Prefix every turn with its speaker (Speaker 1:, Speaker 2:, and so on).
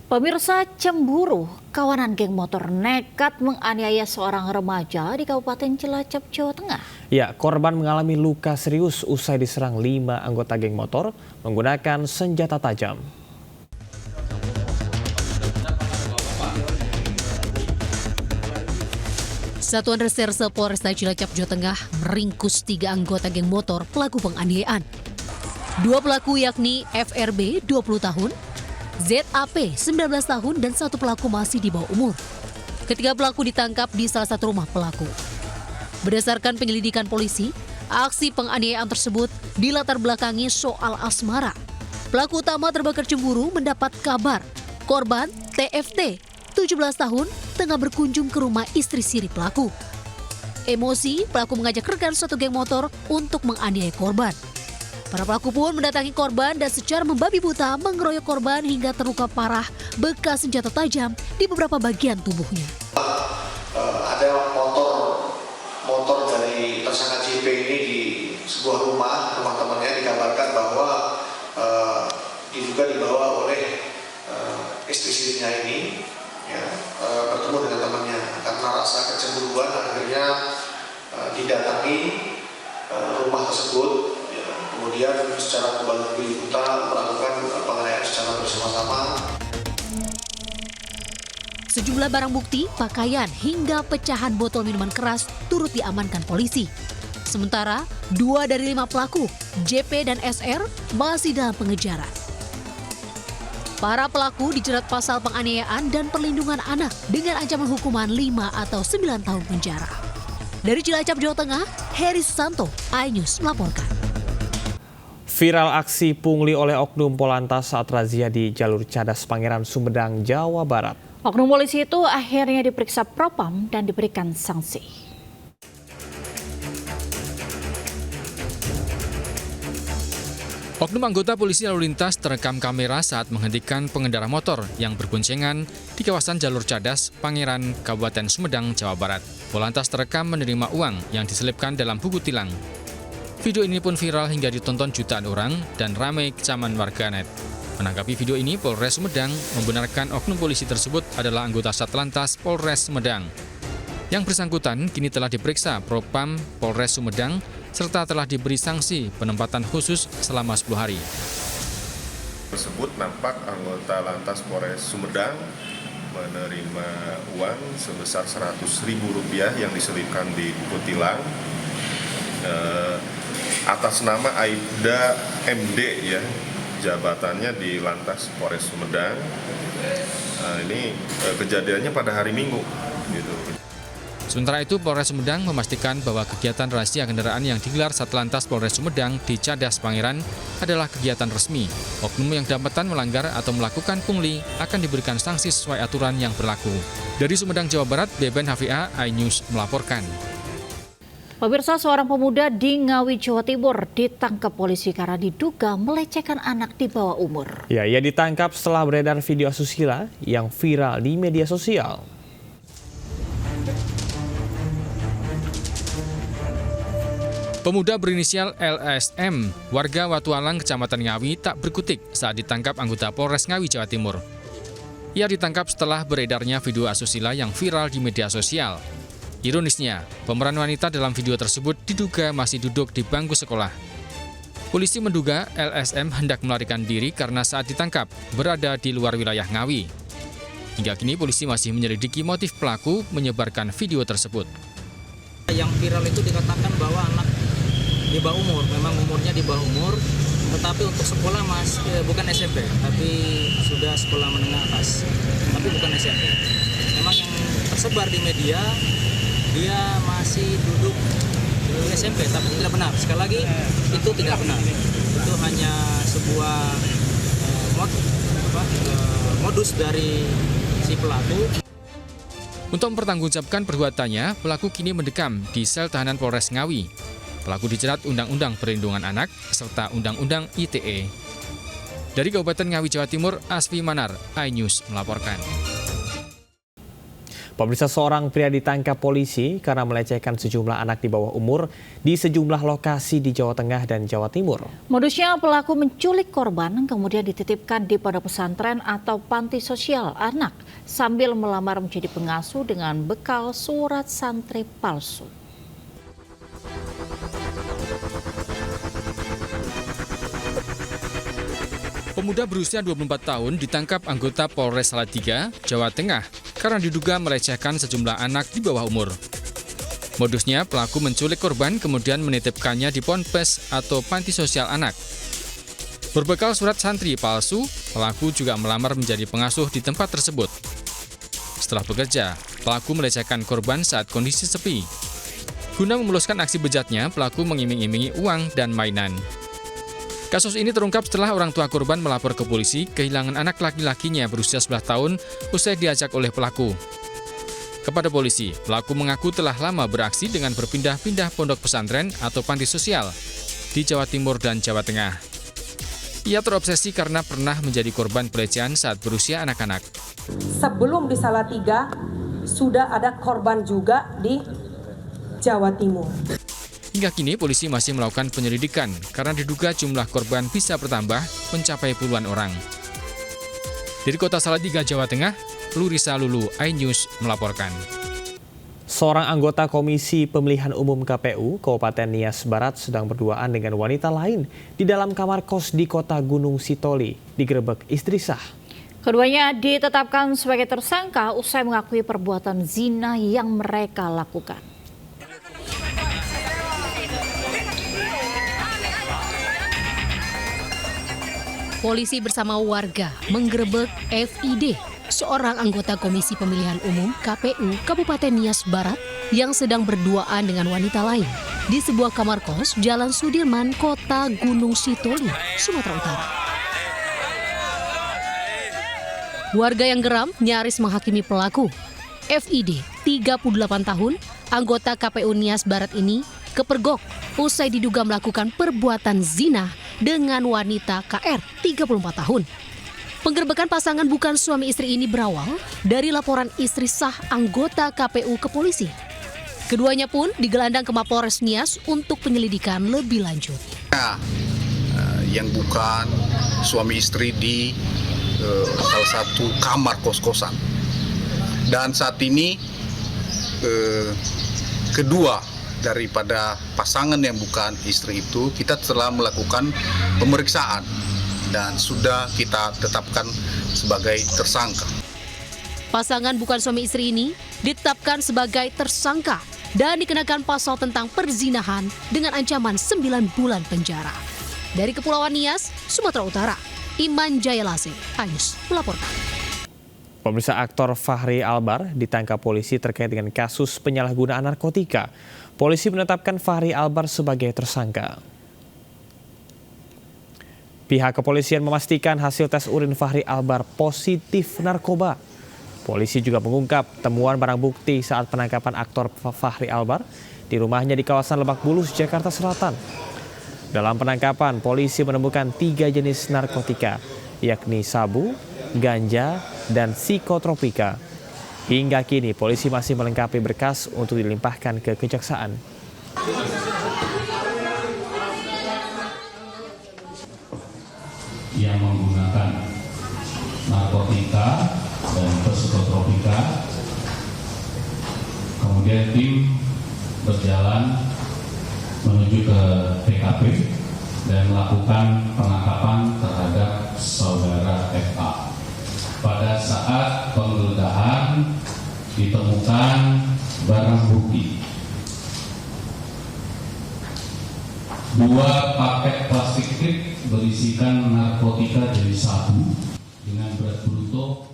Speaker 1: Pemirsa, cemburu, kawanan geng motor nekat menganiaya seorang remaja di Kabupaten Cilacap, Jawa Tengah.
Speaker 2: Ya, korban mengalami luka serius usai diserang 5 anggota geng motor menggunakan senjata tajam.
Speaker 3: Satuan Reserse Polresta Cilacap, Jawa Tengah meringkus 3 anggota geng motor pelaku penganiayaan. 2 pelaku yakni FRB 20 tahun, ZAP 19 tahun dan 1 pelaku masih di bawah umur. Ketiga pelaku ditangkap di salah satu rumah pelaku. Berdasarkan penyelidikan polisi, aksi penganiayaan tersebut dilatar belakangi soal asmara. Pelaku utama terbakar cemburu mendapat kabar korban TFT 17 tahun tengah berkunjung ke rumah istri siri pelaku. Emosi, pelaku mengajak rekan satu geng motor untuk menganiaya korban. Para pelaku pun mendatangi korban dan secara membabi buta mengeroyok korban hingga terluka parah bekas senjata tajam di beberapa bagian tubuhnya.
Speaker 4: Ada motor dari tersangka JP ini di sebuah rumah temannya dikabarkan bahwa diduga dibawa oleh istri-istrinya ini bertemu dengan temannya karena rasa kecemburuan akhirnya didatangi rumah tersebut. Kemudian secara membabi buta melakukan penganiayaan secara bersama-sama.
Speaker 3: Sejumlah barang bukti, pakaian hingga pecahan botol minuman keras turut diamankan polisi. Sementara 2 dari 5 pelaku, JP dan SR, masih dalam pengejaran. Para pelaku dijerat pasal penganiayaan dan perlindungan anak dengan ancaman hukuman 5 atau 9 tahun penjara. Dari Cilacap, Jawa Tengah, Heri Susanto, iNews melaporkan.
Speaker 2: Viral aksi pungli oleh oknum Polantas saat razia di jalur Cadas Pangeran Sumedang, Jawa Barat.
Speaker 1: Oknum polisi itu akhirnya diperiksa propam dan diberikan sanksi.
Speaker 5: Oknum anggota polisi lalu lintas terekam kamera saat menghentikan pengendara motor yang berboncengan di kawasan jalur Cadas Pangeran, Kabupaten Sumedang, Jawa Barat. Polantas terekam menerima uang yang diselipkan dalam buku tilang. Video ini pun viral hingga ditonton jutaan orang dan ramai kecaman warganet. Menanggapi video ini, Polres Sumedang membenarkan oknum polisi tersebut adalah anggota Satlantas Polres Sumedang. Yang bersangkutan kini telah diperiksa Propam Polres Sumedang serta telah diberi sanksi penempatan khusus selama 10 hari.
Speaker 6: Tersebut nampak anggota Lantas Polres Sumedang menerima uang sebesar Rp100.000 yang diselipkan di buku tilang atas nama Aibda MD ya, jabatannya di Lantas Polres Sumedang. Ini kejadiannya pada hari Minggu gitu.
Speaker 5: Sementara itu, Polres Sumedang memastikan bahwa kegiatan rahasia kendaraan yang digelar Satlantas Polres Sumedang di Cadas Pangeran adalah kegiatan resmi. Oknum yang dapatan melanggar atau melakukan pungli akan diberikan sanksi sesuai aturan yang berlaku. Dari Sumedang, Jawa Barat, Beben Hafia, iNews melaporkan.
Speaker 1: Pemirsa, seorang pemuda di Ngawi, Jawa Timur ditangkap polisi karena diduga melecehkan anak di bawah umur.
Speaker 2: Ya, ia ditangkap setelah beredar video asusila yang viral di media sosial.
Speaker 5: Pemuda berinisial LSM, warga Watualang, Kecamatan Ngawi, tak berkutik saat ditangkap anggota Polres Ngawi, Jawa Timur. Ia ditangkap setelah beredarnya video asusila yang viral di media sosial. Ironisnya, pemeran wanita dalam video tersebut diduga masih duduk di bangku sekolah. Polisi menduga LSM hendak melarikan diri karena saat ditangkap berada di luar wilayah Ngawi. Hingga kini polisi masih menyelidiki motif pelaku menyebarkan video tersebut.
Speaker 7: Yang viral itu dikatakan bahwa anak di bawah umur, memang umurnya di bawah umur, tetapi untuk sekolah bukan SMP, tapi sudah sekolah menengah atas, tapi bukan SMP. Memang yang tersebar di media dia masih duduk di SMP, tapi tidak benar. Sekali lagi, itu tidak benar. Itu hanya sebuah modus dari si pelaku.
Speaker 5: Untuk mempertanggungjawabkan perbuatannya, pelaku kini mendekam di sel tahanan Polres Ngawi. Pelaku dijerat Undang-Undang Perlindungan Anak serta Undang-Undang ITE. Dari Kabupaten Ngawi, Jawa Timur, Asfi Manar, iNews melaporkan.
Speaker 2: Pemirsa, seorang pria ditangkap polisi karena melecehkan sejumlah anak di bawah umur di sejumlah lokasi di Jawa Tengah dan Jawa Timur.
Speaker 1: Modusnya pelaku menculik korban kemudian dititipkan di pondok pesantren atau panti sosial anak sambil melamar menjadi pengasuh dengan bekal surat santri palsu.
Speaker 5: Pemuda berusia 24 tahun ditangkap anggota Polres Salatiga, Jawa Tengah karena diduga melecehkan sejumlah anak di bawah umur. Modusnya, pelaku menculik korban kemudian menitipkannya di ponpes atau panti sosial anak. Berbekal surat santri palsu, pelaku juga melamar menjadi pengasuh di tempat tersebut. Setelah bekerja, pelaku melecehkan korban saat kondisi sepi. Guna memuluskan aksi bejatnya, pelaku mengiming-imingi uang dan mainan. Kasus ini terungkap setelah orang tua korban melapor ke polisi kehilangan anak laki-lakinya berusia 11 tahun usai diajak oleh pelaku. Kepada polisi, pelaku mengaku telah lama beraksi dengan berpindah-pindah pondok pesantren atau panti sosial di Jawa Timur dan Jawa Tengah. Ia terobsesi karena pernah menjadi korban pelecehan saat berusia anak-anak.
Speaker 8: Sebelum di Salatiga, sudah ada korban juga di Jawa Timur.
Speaker 5: Hingga kini polisi masih melakukan penyelidikan karena diduga jumlah korban bisa bertambah mencapai puluhan orang. Dari kota Salatiga, Jawa Tengah, Lurisa Lulu, iNews melaporkan.
Speaker 2: Seorang anggota Komisi Pemilihan Umum KPU Kabupaten Nias Barat sedang berduaan dengan wanita lain di dalam kamar kos di kota Gunung Sitoli, digerebek istri sah.
Speaker 1: Keduanya ditetapkan sebagai tersangka usai mengakui perbuatan zina yang mereka lakukan.
Speaker 3: Polisi bersama warga menggerebek FID, seorang anggota Komisi Pemilihan Umum KPU Kabupaten Nias Barat yang sedang berduaan dengan wanita lain di sebuah kamar kos Jalan Sudirman, Kota Gunung Sitoli, Sumatera Utara. Warga yang geram nyaris menghakimi pelaku. FID, 38 tahun, anggota KPU Nias Barat ini kepergok usai diduga melakukan perbuatan zina dengan wanita KR 34 tahun. Penggerebekan pasangan bukan suami istri ini berawal dari laporan istri sah anggota KPU ke polisi. Keduanya pun digelandang ke Mapolres Nias untuk penyelidikan lebih lanjut.
Speaker 9: Yang bukan suami istri di salah satu kamar kos-kosan. Dan saat ini kedua daripada pasangan yang bukan istri itu kita telah melakukan pemeriksaan dan sudah kita tetapkan sebagai tersangka.
Speaker 3: Pasangan bukan suami istri ini ditetapkan sebagai tersangka dan dikenakan pasal tentang perzinahan dengan ancaman 9 bulan penjara. Dari Kepulauan Nias, Sumatera Utara, Iman Jayalase, iNews melaporkan.
Speaker 2: Pemirsa, aktor Fachri Albar ditangkap polisi terkait dengan kasus penyalahgunaan narkotika. Polisi menetapkan Fachri Albar sebagai tersangka. Pihak kepolisian memastikan hasil tes urin Fachri Albar positif narkoba. Polisi juga mengungkap temuan barang bukti saat penangkapan aktor Fachri Albar di rumahnya di kawasan Lebak Bulus, Jakarta Selatan. Dalam penangkapan, polisi menemukan 3 jenis narkotika, yakni sabu, ganja, dan psikotropika. Hingga kini polisi masih melengkapi berkas untuk dilimpahkan ke kejaksaan.
Speaker 10: Yang menggunakan narkotika dan psikotropika. Kemudian tim berjalan menuju ke TKP dan melakukan penangkapan terhadap saudara FA. Pada saat penggeledahan ditemukan barang bukti 2 paket plastik berisikan narkotika jenis sabu dengan berat bruto